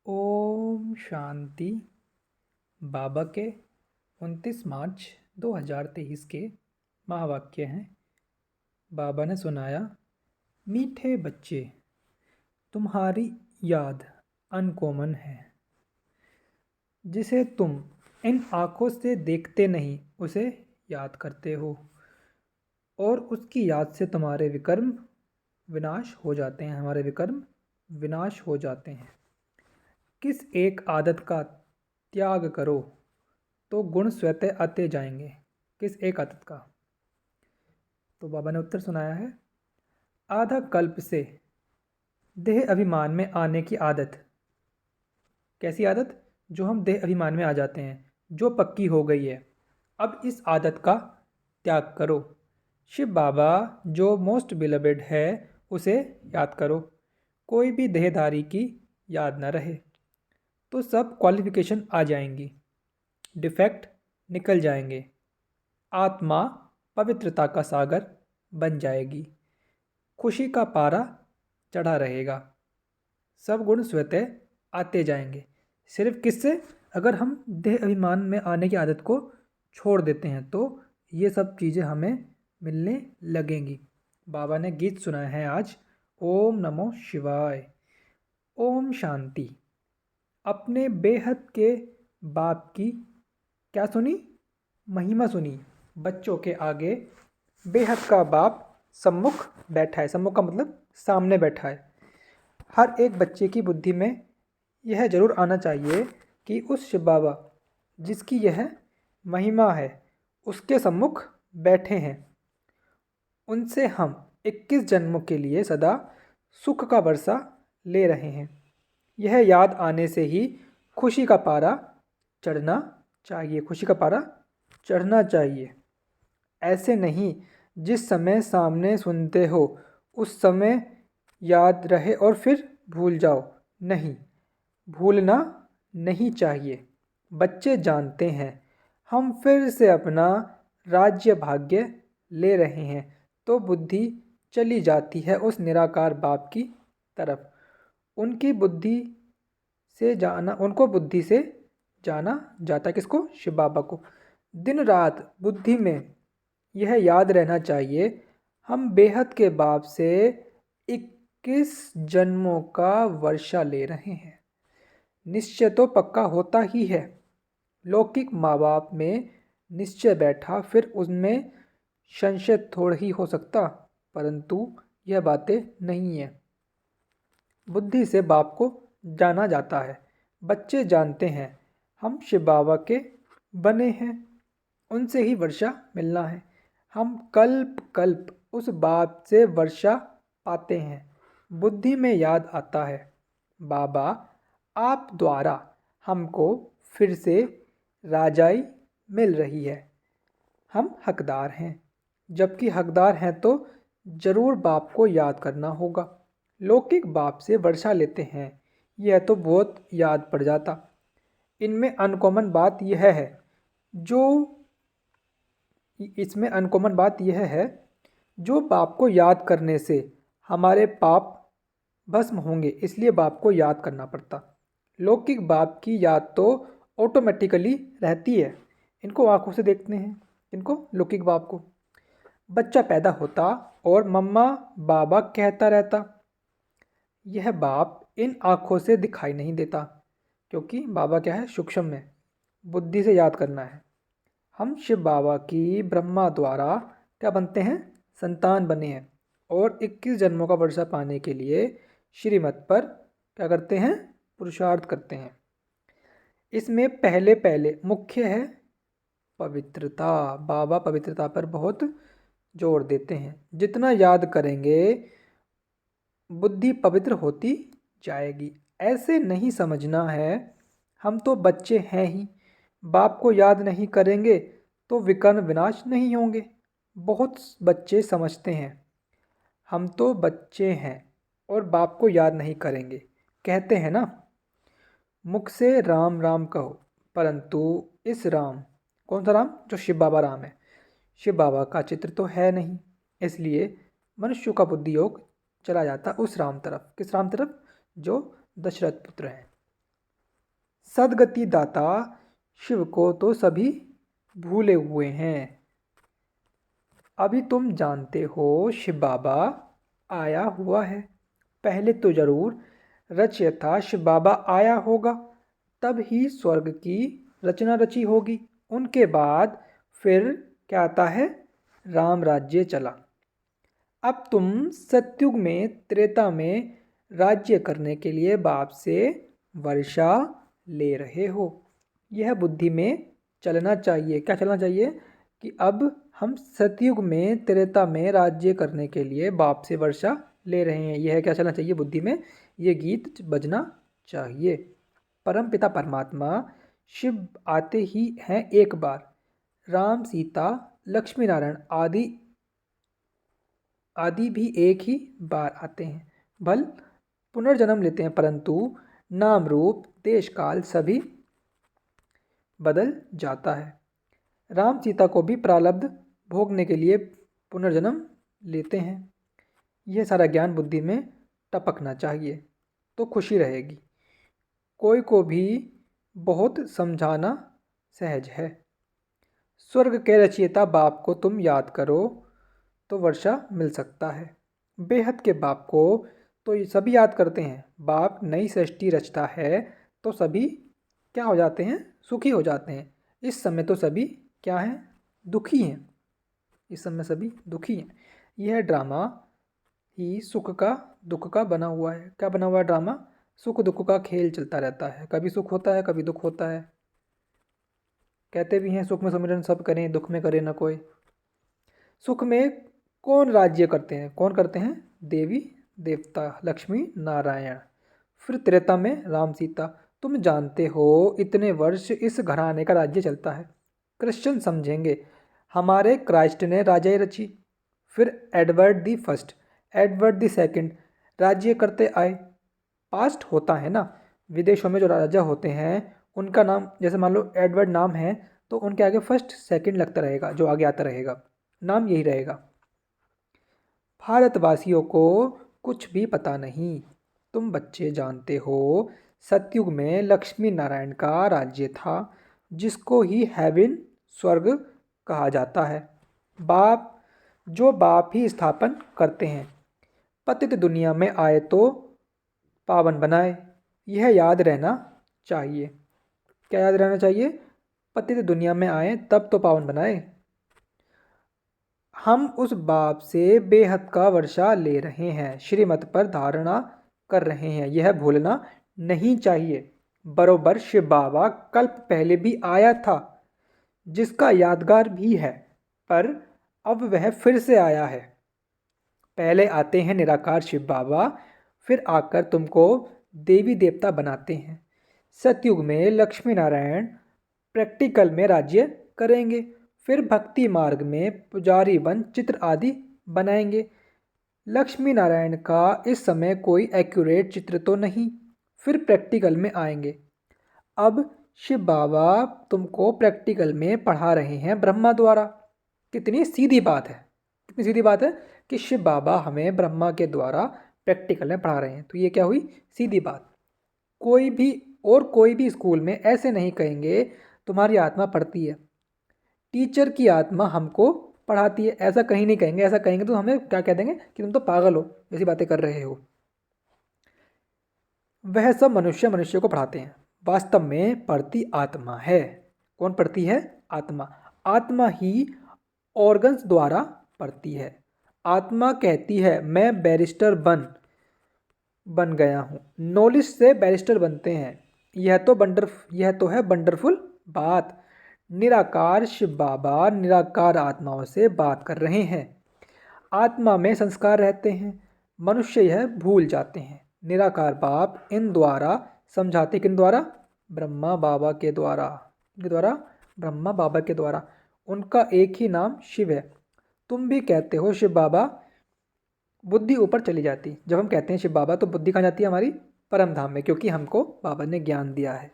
ओम शांति। बाबा के 29 मार्च 2023 के महावाक्य हैं। बाबा ने सुनाया, मीठे बच्चे, तुम्हारी याद अनकॉमन है। जिसे तुम इन आँखों से देखते नहीं उसे याद करते हो और उसकी याद से तुम्हारे विकर्म विनाश हो जाते हैं। हमारे विकर्म विनाश हो जाते हैं। किस एक आदत का त्याग करो तो गुण स्वतः आते जाएंगे। किस एक आदत का? तो बाबा ने उत्तर सुनाया है, आधा कल्प से देह अभिमान में आने की आदत। कैसी आदत? जो हम देह अभिमान में आ जाते हैं, जो पक्की हो गई है। अब इस आदत का त्याग करो। शिव बाबा जो मोस्ट बिलवेड है उसे याद करो। कोई भी देहधारी की याद न रहे तो सब क्वालिफिकेशन आ जाएंगी, डिफेक्ट निकल जाएंगे, आत्मा पवित्रता का सागर बन जाएगी, खुशी का पारा चढ़ा रहेगा, सब गुण स्वतः आते जाएंगे। सिर्फ किससे? अगर हम देह अभिमान में आने की आदत को छोड़ देते हैं तो ये सब चीज़ें हमें मिलने लगेंगी। बाबा ने गीत सुनाया है आज, ओम नमो शिवाय। ओम शांति। अपने बेहद के बाप की क्या सुनी? महिमा सुनी। बच्चों के आगे बेहद का बाप सम्मुख बैठा है। सम्मुख का मतलब सामने बैठा है। हर एक बच्चे की बुद्धि में यह जरूर आना चाहिए कि उस शिव बाबा जिसकी यह महिमा है उसके सम्मुख बैठे हैं। उनसे हम 21 जन्मों के लिए सदा सुख का वर्षा ले रहे हैं। यह याद आने से ही खुशी का पारा चढ़ना चाहिए। खुशी का पारा चढ़ना चाहिए। ऐसे नहीं जिस समय सामने सुनते हो उस समय याद रहे और फिर भूल जाओ। नहीं, भूलना नहीं चाहिए। बच्चे जानते हैं हम फिर से अपना राज्य भाग्य ले रहे हैं तो बुद्धि चली जाती है उस निराकार बाप की तरफ। उनको बुद्धि से जाना जाता है। किसको? शिव बाबा को। दिन रात बुद्धि में यह याद रहना चाहिए, हम बेहद के बाप से 21 जन्मों का वर्षा ले रहे हैं। निश्चय तो पक्का होता ही है। लौकिक माँ बाप में निश्चय बैठा फिर उनमें संशय थोड़ा ही हो सकता, परंतु यह बातें नहीं है। बुद्धि से बाप को जाना जाता है। बच्चे जानते हैं हम शिव बाबा के बने हैं, उनसे ही वर्षा मिलना है। हम कल्प कल्प उस बाप से वर्षा पाते हैं। बुद्धि में याद आता है, बाबा आप द्वारा हमको फिर से राजाई मिल रही है। हम हकदार हैं। जबकि हकदार हैं तो जरूर बाप को याद करना होगा। लौकिक बाप से वर्षा लेते हैं, यह तो बहुत याद पड़ जाता। इनमें अनकॉमन बात यह है जो बाप को याद करने से हमारे पाप भस्म होंगे, इसलिए बाप को याद करना पड़ता। लौकिक बाप की याद तो ऑटोमेटिकली रहती है। इनको आंखों से देखते हैं। इनको लौकिक बाप को। बच्चा पैदा होता और मम्मा बाबा कहता रहता। यह बाप इन आँखों से दिखाई नहीं देता क्योंकि बाबा क्या है? सूक्ष्म में। बुद्धि से याद करना है। हम शिव बाबा की ब्रह्मा द्वारा क्या बनते हैं? संतान बने हैं और 21 जन्मों का वर्षा पाने के लिए श्रीमत पर क्या करते हैं? पुरुषार्थ करते हैं। इसमें पहले मुख्य है पवित्रता। बाबा पवित्रता पर बहुत जोर देते हैं। जितना याद करेंगे बुद्धि पवित्र होती जाएगी। ऐसे नहीं समझना है हम तो बच्चे हैं ही, बाप को याद नहीं करेंगे तो विकर्म विनाश नहीं होंगे। बहुत बच्चे समझते हैं हम तो बच्चे हैं और बाप को याद नहीं करेंगे। कहते हैं ना, मुख से राम राम कहो, परंतु इस राम, कौन सा राम? जो शिव बाबा राम है, शिव बाबा का चित्र तो है नहीं। इसलिए मनुष्य का बुद्धि योग चला जाता उस राम तरफ। किस राम तरफ? जो दशरथ पुत्र हैं। सद्गति दाता शिव को तो सभी भूले हुए हैं। अभी तुम जानते हो शिव बाबा आया हुआ है। पहले तो जरूर रचयिता शिव बाबा आया होगा, तब ही स्वर्ग की रचना रची होगी। उनके बाद फिर क्या आता है? राम राज्य चला। अब तुम सतयुग में, त्रेता में राज्य करने के लिए बाप से वर्षा ले रहे हो। यह बुद्धि में चलना चाहिए। क्या चलना चाहिए? कि अब हम सतयुग में, त्रेता में राज्य करने के लिए बाप से वर्षा ले रहे हैं। यह क्या चलना चाहिए बुद्धि में? ये गीत बजना चाहिए। परम पिता परमात्मा शिव आते ही हैं एक बार। राम, सीता, लक्ष्मी नारायण आदि भी एक ही बार आते हैं। भल पुनर्जन्म लेते हैं, परंतु नाम, रूप, देश, काल सभी बदल जाता है। राम सीता को भी प्रारब्ध भोगने के लिए पुनर्जन्म लेते हैं। यह सारा ज्ञान बुद्धि में टपकना चाहिए तो खुशी रहेगी। कोई को भी बहुत समझाना सहज है। स्वर्ग के रचयिता बाप को तुम याद करो तो वर्षा मिल सकता है। बेहद के बाप को तो ये सभी याद करते हैं। बाप नई सृष्टि रचता है तो सभी क्या हो जाते हैं? सुखी हो जाते हैं। इस समय तो सभी क्या हैं? दुखी हैं। इस समय सभी दुखी हैं। यह ड्रामा ही सुख का दुख का बना हुआ है। क्या बना हुआ है? ड्रामा सुख दुख का खेल चलता रहता है। कभी सुख होता है, कभी दुख होता है। कहते भी हैं सुख में सुमिरन सब करें, दुख में करे न कोई। सुख में कौन राज्य करते हैं? कौन करते हैं? देवी देवता, लक्ष्मी नारायण। फिर त्रेता में राम सीता। तुम जानते हो इतने वर्ष इस घराने का राज्य चलता है। क्रिश्चियन समझेंगे हमारे क्राइस्ट ने राज्य रची। फिर Edward the first, Edward the second राज्य करते आए। पास्ट होता है ना, विदेशों में जो राजा होते हैं उनका नाम, जैसे मान लो एडवर्ड नाम है तो उनके आगे फर्स्ट सेकंड लगता रहेगा, जो आगे आता रहेगा नाम यही रहेगा। भारतवासियों को कुछ भी पता नहीं। तुम बच्चे जानते हो सतयुग में लक्ष्मी नारायण का राज्य था, जिसको ही हेवन, स्वर्ग कहा जाता है। बाप ही स्थापन करते हैं। पतित दुनिया में आए तो पावन बनाए। यह याद रहना चाहिए। क्या याद रहना चाहिए? पतित दुनिया में आए तब तो पावन बनाए। हम उस बाप से बेहद का वर्षा ले रहे हैं, श्रीमत पर धारणा कर रहे हैं। यह भूलना नहीं चाहिए। बरोबर शिव बाबा कल्प पहले भी आया था, जिसका यादगार भी है, पर अब वह फिर से आया है। पहले आते हैं निराकार शिव बाबा, फिर आकर तुमको देवी देवता बनाते हैं। सतयुग में लक्ष्मी नारायण प्रैक्टिकल में राज्य करेंगे। फिर भक्ति मार्ग में पुजारी वन, चित्र आदि बनाएंगे। लक्ष्मी नारायण का इस समय कोई एक्यूरेट चित्र तो नहीं, फिर प्रैक्टिकल में आएंगे। अब शिव बाबा तुमको प्रैक्टिकल में पढ़ा रहे हैं ब्रह्मा द्वारा। कितनी सीधी बात है, कितनी सीधी बात है कि शिव बाबा हमें ब्रह्मा के द्वारा प्रैक्टिकल में पढ़ा रहे हैं। तो ये क्या हुई? सीधी बात। कोई भी स्कूल में ऐसे नहीं कहेंगे तुम्हारी आत्मा पढ़ती है, टीचर की आत्मा हमको पढ़ाती है, ऐसा कहीं नहीं कहेंगे। ऐसा कहेंगे तो हमें क्या कह देंगे कि तुम तो पागल हो, ऐसी बातें कर रहे हो। वह सब मनुष्य को पढ़ाते हैं। वास्तव में पढ़ती आत्मा है। कौन पढ़ती है? आत्मा। आत्मा ही ऑर्गन्स द्वारा पढ़ती है। आत्मा कहती है मैं बैरिस्टर बन गया हूँ। नॉलेज से बैरिस्टर बनते हैं। यह तो है वंडरफुल बात। निराकार शिव बाबा निराकार आत्माओं से बात कर रहे हैं। आत्मा में संस्कार रहते हैं, मनुष्य यह भूल जाते हैं। निराकार बाप इन द्वारा समझाते। किन द्वारा? ब्रह्मा बाबा के द्वारा। किनके द्वारा? ब्रह्मा बाबा के द्वारा। उनका एक ही नाम शिव है। तुम भी कहते हो शिव बाबा, बुद्धि ऊपर चली जाती। जब हम कहते हैं शिव बाबा तो बुद्धि कहाँ जाती है? हमारी परम धाम में, क्योंकि हमको बाबा ने ज्ञान दिया है।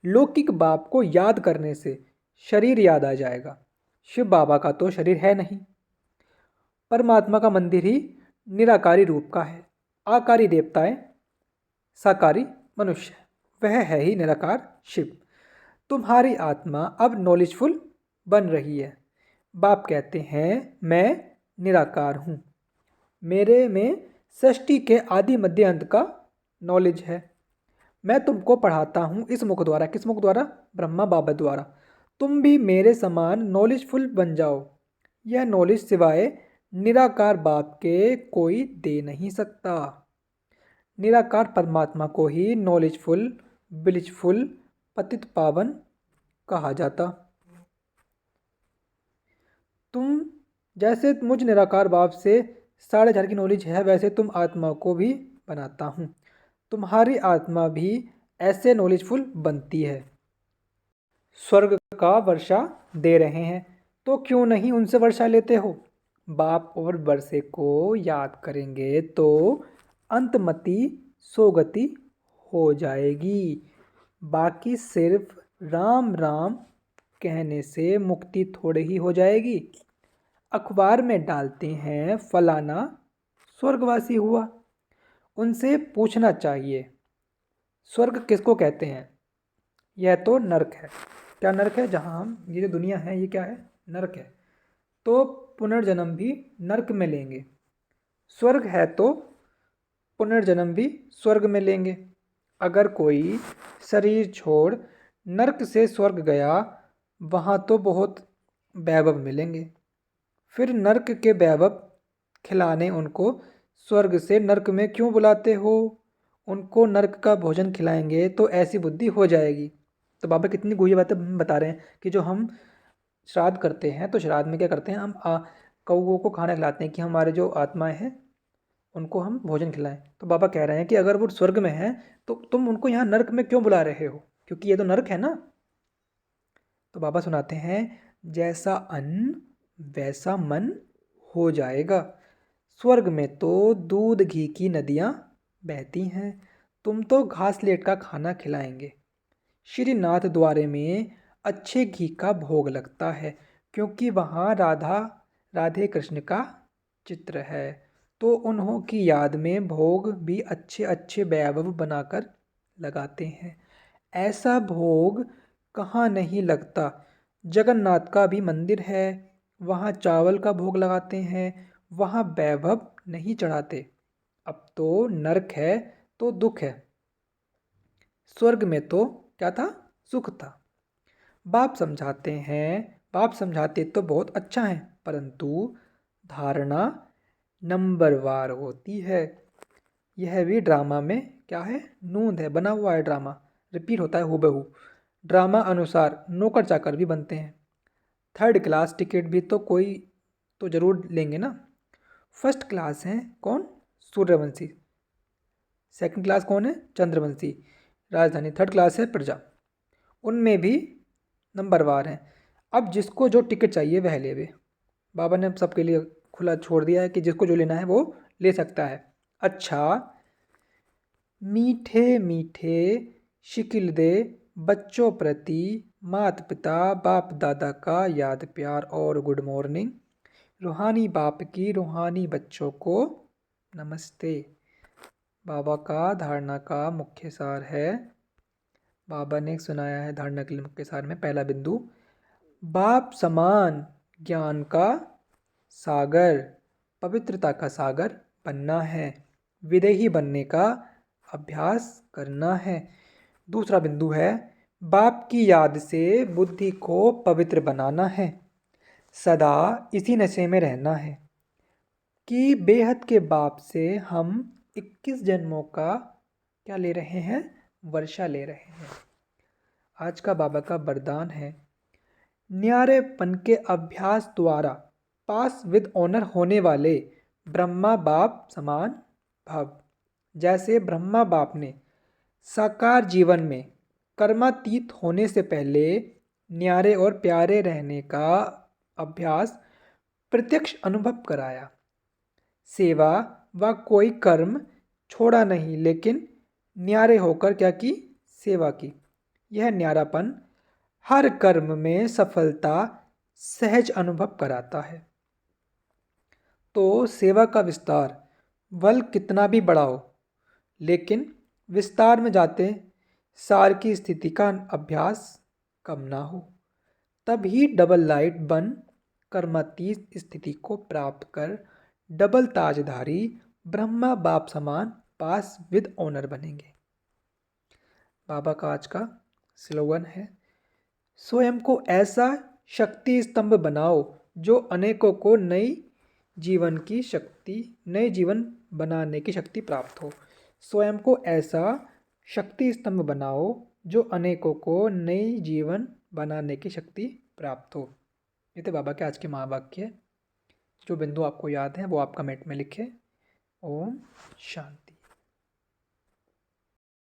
लौकिक बाप को याद करने से शरीर याद आ जाएगा। शिव बाबा का तो शरीर है नहीं। परमात्मा का मंदिर ही निराकारी रूप का है। आकारी देवताएं, साकारी मनुष्य। वह है ही निराकार शिव। तुम्हारी आत्मा अब नॉलेजफुल बन रही है। बाप कहते हैं मैं निराकार हूँ, मेरे में सृष्टि के आदि मध्य अंत का नॉलेज है। मैं तुमको पढ़ाता हूँ इस मुख द्वारा। किस मुख द्वारा? ब्रह्मा बाबा द्वारा। तुम भी मेरे समान नॉलेजफुल बन जाओ। यह नॉलेज सिवाय निराकार बाप के कोई दे नहीं सकता। निराकार परमात्मा को ही नॉलेजफुल, ब्लिसफुल, पतित पावन कहा जाता। तुम जैसे मुझ निराकार बाप से 4,500 की नॉलेज है, वैसे तुम आत्मा को भी बनाता हूँ। तुम्हारी आत्मा भी ऐसे नॉलेजफुल बनती है। स्वर्ग का वर्षा दे रहे हैं तो क्यों नहीं उनसे वर्षा लेते हो? बाप और वर्षे को याद करेंगे तो अंतमति सोगति हो जाएगी। बाकी सिर्फ राम राम कहने से मुक्ति थोड़े ही हो जाएगी। अखबार में डालते हैं फलाना स्वर्गवासी हुआ, उनसे पूछना चाहिए स्वर्ग किसको कहते हैं? यह तो नरक है। क्या नरक है? जहाँ हम, ये जो दुनिया है ये क्या है? नरक है। तो पुनर्जन्म भी नरक में लेंगे। स्वर्ग है तो पुनर्जन्म भी स्वर्ग में लेंगे। अगर कोई शरीर छोड़ नरक से स्वर्ग गया, वहाँ तो बहुत वैभव मिलेंगे। फिर नरक के वैभव खिलाने उनको स्वर्ग से नरक में क्यों बुलाते हो? उनको नरक का भोजन खिलाएंगे तो ऐसी बुद्धि हो जाएगी। तो बाबा कितनी गुह्य बातें बता रहे हैं कि जो हम श्राद्ध करते हैं तो श्राद्ध में क्या करते हैं, हम कौओं को खाना खिलाते हैं कि हमारे जो आत्माएं हैं उनको हम भोजन खिलाएं। तो बाबा कह रहे हैं कि अगर वो स्वर्ग में हैं तो तुम उनको यहाँ नरक में क्यों बुला रहे हो? क्योंकि ये तो नरक है ना। तो बाबा सुनाते हैं जैसा अन्न वैसा मन हो जाएगा। स्वर्ग में तो दूध घी की नदियाँ बहती हैं, तुम तो घास लेट का खाना खिलाएंगे। श्रीनाथ द्वारे में अच्छे घी का भोग लगता है क्योंकि वहाँ राधे कृष्ण का चित्र है। तो उन्हों की याद में भोग भी अच्छे अच्छे वैभव बनाकर लगाते हैं। ऐसा भोग कहाँ नहीं लगता। जगन्नाथ का भी मंदिर है, वहाँ चावल का भोग लगाते हैं, वहाँ वैभव नहीं चढ़ाते। अब तो नरक है तो दुख है, स्वर्ग में तो क्या था? सुख था। बाप समझाते हैं, बाप समझाते तो बहुत अच्छा है, परंतु धारणा नंबरवार होती है। यह भी ड्रामा में क्या है? नूंद है, बना हुआ है ड्रामा, रिपीट होता है हूबहू। ड्रामा अनुसार नौकर चाकर भी बनते हैं। 3rd क्लास टिकट भी तो कोई तो ज़रूर लेंगे ना। 1st क्लास हैं कौन? सूर्यवंशी। 2nd क्लास कौन है? चंद्रवंशी राजधानी। 3rd क्लास है प्रजा। उनमें भी नंबरवार हैं। अब जिसको जो टिकट चाहिए वह ले वे। बाबा ने सबके लिए खुला छोड़ दिया है कि जिसको जो लेना है वो ले सकता है। अच्छा, मीठे मीठे शिकिल दे बच्चों प्रति माता पिता बाप दादा का याद प्यार और गुड मॉर्निंग। रूहानी बाप की रूहानी बच्चों को नमस्ते। बाबा का धारणा का मुख्य सार है। बाबा ने सुनाया है धारणा के लिए मुख्य सार में पहला बिंदु, बाप समान ज्ञान का सागर, पवित्रता का सागर बनना है, विदेही बनने का अभ्यास करना है। दूसरा बिंदु है, बाप की याद से बुद्धि को पवित्र बनाना है, सदा इसी नशे में रहना है कि बेहद के बाप से हम 21 जन्मों का क्या ले रहे हैं? वर्षा ले रहे हैं। आज का बाबा का वरदान है, न्यारेपन के अभ्यास द्वारा पास विद ऑनर होने वाले ब्रह्मा बाप समान भव। जैसे ब्रह्मा बाप ने साकार जीवन में कर्मातीत होने से पहले न्यारे और प्यारे रहने का अभ्यास प्रत्यक्ष अनुभव कराया, सेवा व कोई कर्म छोड़ा नहीं, लेकिन न्यारे होकर क्या की? सेवा की। यह न्यारापन हर कर्म में सफलता सहज अनुभव कराता है। तो सेवा का विस्तार बल कितना भी बड़ा हो, लेकिन विस्तार में जाते सार की स्थिति का अभ्यास कम ना हो, तब ही डबल लाइट बन कर्मातीत स्थिति को प्राप्त कर डबल ताजधारी ब्रह्मा बाप समान पास विद ऑनर बनेंगे। बाबा का आज का स्लोगन है, स्वयं को ऐसा शक्ति स्तंभ बनाओ जो अनेकों को नए जीवन बनाने की शक्ति प्राप्त हो। स्वयं को ऐसा शक्ति स्तंभ बनाओ जो अनेकों को नई जीवन बनाने की शक्ति प्राप्त हो। ये थे बाबा के आज के महावाक्य। जो बिंदु आपको याद है वो आप कमेंट में लिखें। ओम शांति।